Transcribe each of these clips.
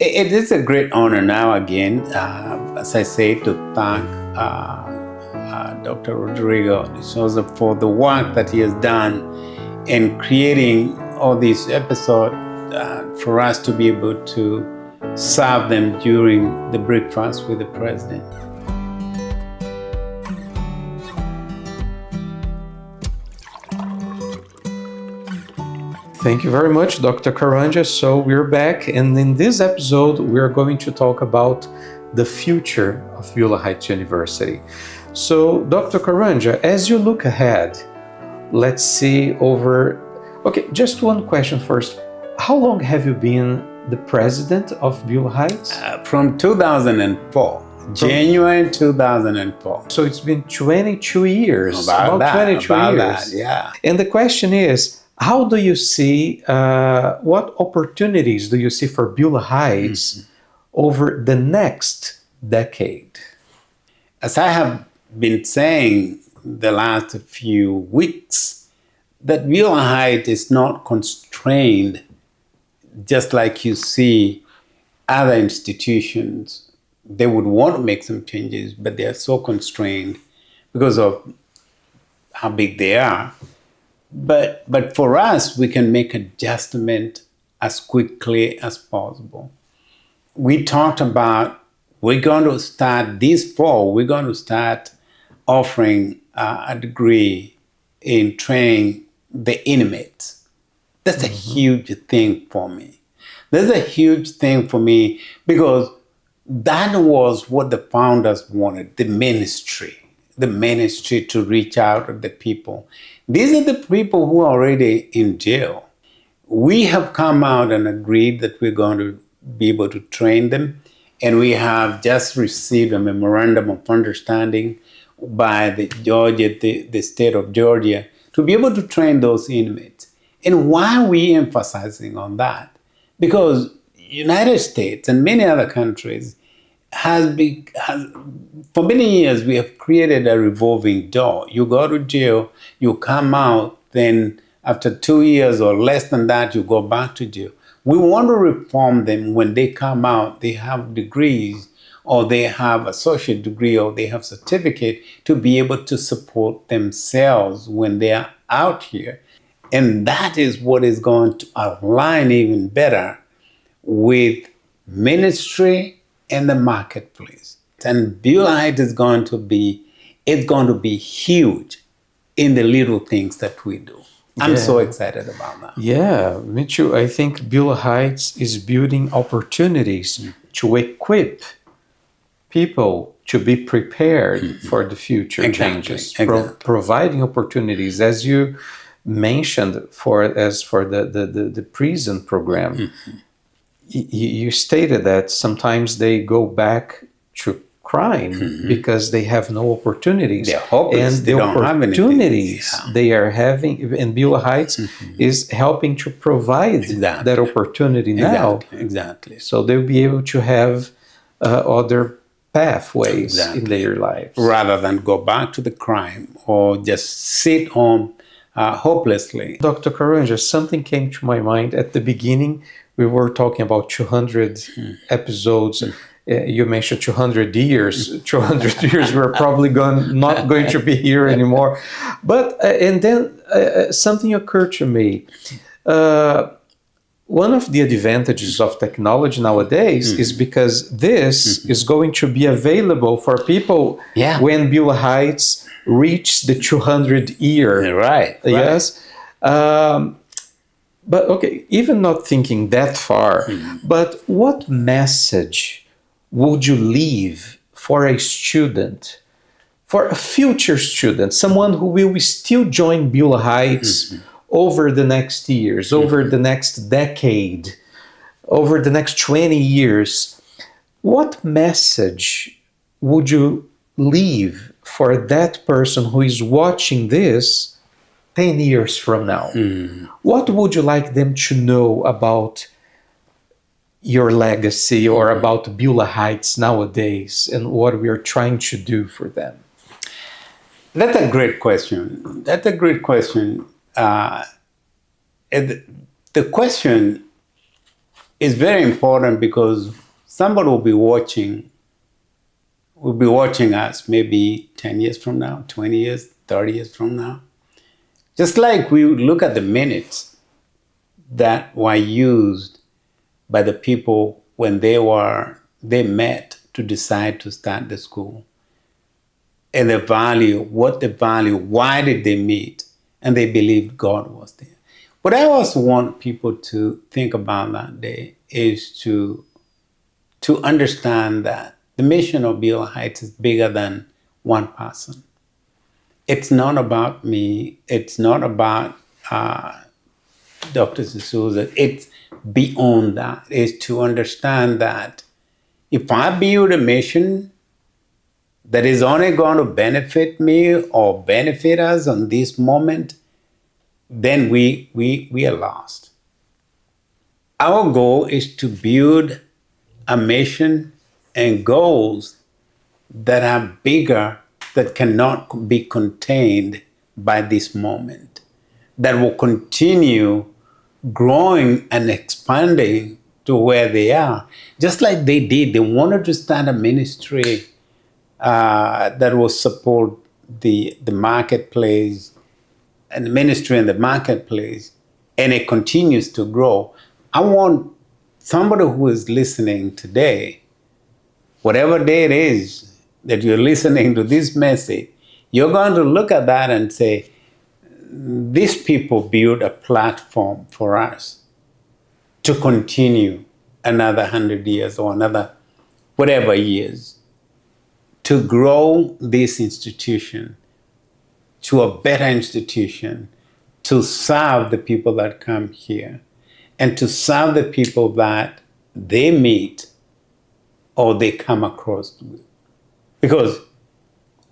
It is a great honor now again, as I say, to thank Dr. Rodrigo Souza for the work that he has done in creating all these episodes for us to be able to serve them during the breakfast with the president. Thank you very much, Dr. Karanja. So we're back, and in this episode, we're going to talk about the future of Beulah Heights University. So, Dr. Karanja, as you look ahead, let's see over... Okay, just one question first. How long have you been the president of Beulah Heights? From 2004. January 2004. So it's been 22 years. About that, 22 about years. that, yeah. And the question is, how do you see, what opportunities do you see for Beulah Heights over the next decade? As I have been saying the last few weeks, that Beulah Heights is not constrained just like you see other institutions. They would want to make some changes, but they are so constrained because of how big they are. But for us, we can make adjustment as quickly as possible. We talked about we're going to start this fall, we're going to start offering a degree in training the inmates. That's a huge thing for me. That's a huge thing for me because that was what the founders wanted, the ministry to reach out to the people. These are the people who are already in jail. We have come out and agreed that we're going to be able to train them, and we have just received a memorandum of understanding by the state of Georgia to be able to train those inmates. And why are we emphasizing on that? Because United States and many other countries for many years, we have created a revolving door. You go to jail, you come out, then after 2 years or less than that, you go back to jail. We want to reform them. When they come out, they have degrees, or they have associate degree, or they have certificate to be able to support themselves when they are out here. And that is what is going to align even better with ministry and the marketplace. And Beulah Heights is going to be huge in the little things that we do. I'm so excited about that. Yeah, me too. I think Beulah Heights is building opportunities to equip people to be prepared for the future changes, providing opportunities, as you mentioned, for the prison program. You stated that sometimes they go back to crime because they have no opportunities. They're hopeless. And they the don't opportunities have anything. they are having in Beulah Heights is helping to provide that opportunity now. Exactly. So they'll be able to have other pathways in their lives. Rather than go back to the crime or just sit home hopelessly. Dr. Karanja, something came to my mind at the beginning. We were talking about 200 episodes. You mentioned 200 years. 200 years, we're probably not going to be here anymore. But, and then something occurred to me. One of the advantages of technology nowadays is because this is going to be available for people when Beulah Heights reach the 200 year. Right. Yes. But okay, even not thinking that far, but what message would you leave for a student, for a future student, someone who will still join Beulah Heights over the next years, over the next decade, over the next 20 years? What message would you leave for that person who is watching this 10 years from now? What would you like them to know about your legacy or about Beulah Heights nowadays and what we are trying to do for them? That's a great question. The question is very important because somebody will be watching us maybe 10 years from now, 20 years, 30 years from now. Just like we look at the minutes that were used by the people when they met to decide to start the school. And the value, why did they meet? And they believed God was there. What I also want people to think about that day is to understand that the mission of Beulah Heights is bigger than one person. It's not about me. It's not about Dr. Souza. It's beyond that. It's to understand that if I build a mission that is only going to benefit me or benefit us on this moment, then we are lost. Our goal is to build a mission and goals that are bigger, that cannot be contained by this moment, that will continue growing and expanding to where they are. Just like they did, they wanted to start a ministry that will support the marketplace and the ministry in the marketplace, and it continues to grow. I want somebody who is listening today, whatever day it is that you're listening to this message, you're going to look at that and say, these people build a platform for us to continue another 100 years or another whatever years, to grow this institution to a better institution, to serve the people that come here, and to serve the people that they meet or they come across with. Because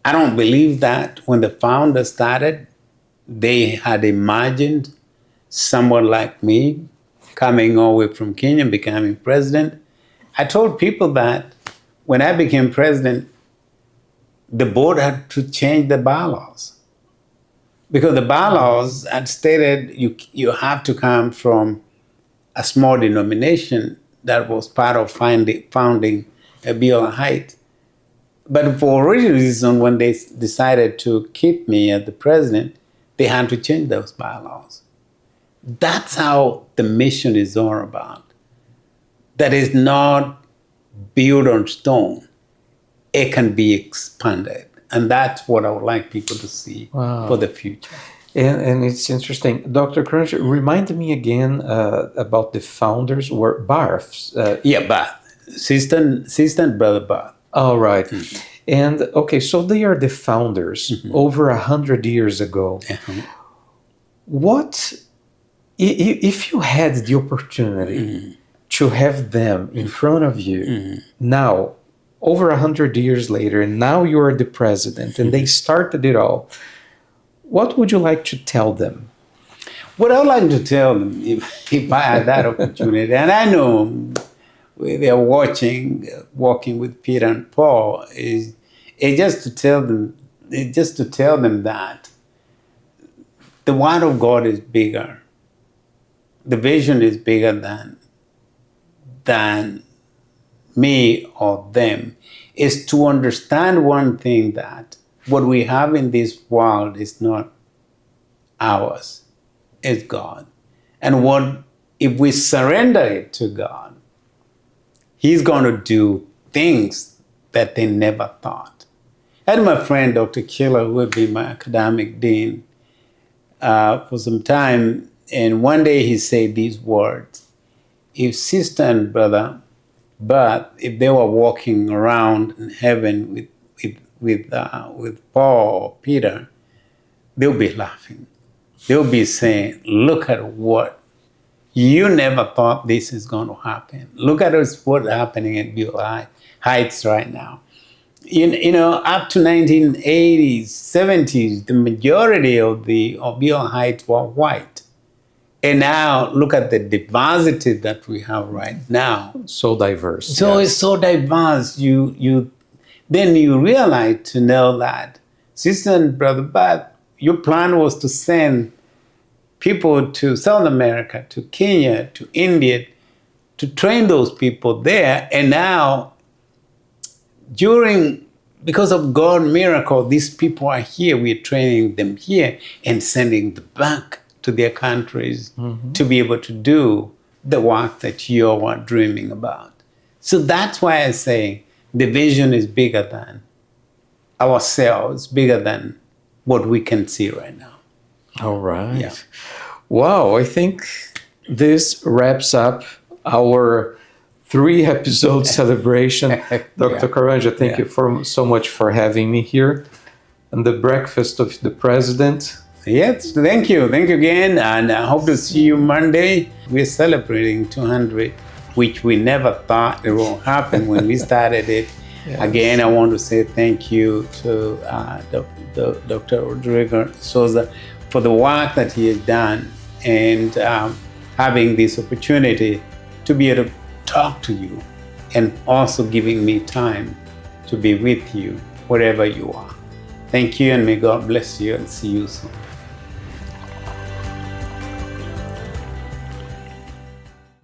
I don't believe that when the founders started, they had imagined someone like me coming all the way from Kenya and becoming president. I told people that when I became president, the board had to change the bylaws. Because the bylaws had stated you have to come from a small denomination that was part of founding Beulah Heights. But for a reason, when they decided to keep me as the president, they had to change those bylaws. That's how the mission is all about. That is not built on stone. It can be expanded. And that's what I would like people to see for the future. And it's interesting. Dr. Karanja, remind me again about the founders were Barths. Barth. Sister and brother Barth. All right. Mm-hmm. And okay, so they are the founders over 100 years ago. What, if you had the opportunity to have them in front of you now, over 100 years later, and now you are the president, and they started it all, what would you like to tell them? What I would like to tell them, if I had that opportunity, and I know they're walking with Peter and Paul, is just to tell them that the Word of God is bigger. The vision is bigger than me or them. Is to understand one thing, that what we have in this world is not ours, it's God. And what if we surrender it to God, He's going to do things that they never thought. I had my friend, Dr. Killer, who had been my academic dean for some time, and one day he said these words: if sister and brother, but if they were walking around in heaven with Paul or Peter, they'll be laughing. They'll be saying, look at what, you never thought this is going to happen. Look at what's happening at Beulah Heights right now. You know, up to 1980s, 70s, the majority of Beulah Heights were white. And now look at the diversity that we have right now. So diverse. So it's so diverse. Then you realize to know that, sister and brother, but your plan was to send people to South America, to Kenya, to India, to train those people there. And now, because of God's miracle, these people are here. We're training them here and sending them back to their countries to be able to do the work that you are dreaming about. So that's why I say the vision is bigger than ourselves, bigger than what we can see right now. All right. Yeah. Wow, I think this wraps up our 3-episode celebration. Dr. Karanja, thank you so much for having me here on the breakfast of the president. Yes, thank you. Thank you again. And I hope to see you Monday. We're celebrating 200, which we never thought it will happen when we started it. Yes. Again, I want to say thank you to Dr. Rodrigo Souza for the work that he has done and having this opportunity to be able to talk to you and also giving me time to be with you wherever you are. Thank you, and may God bless you, and see you soon.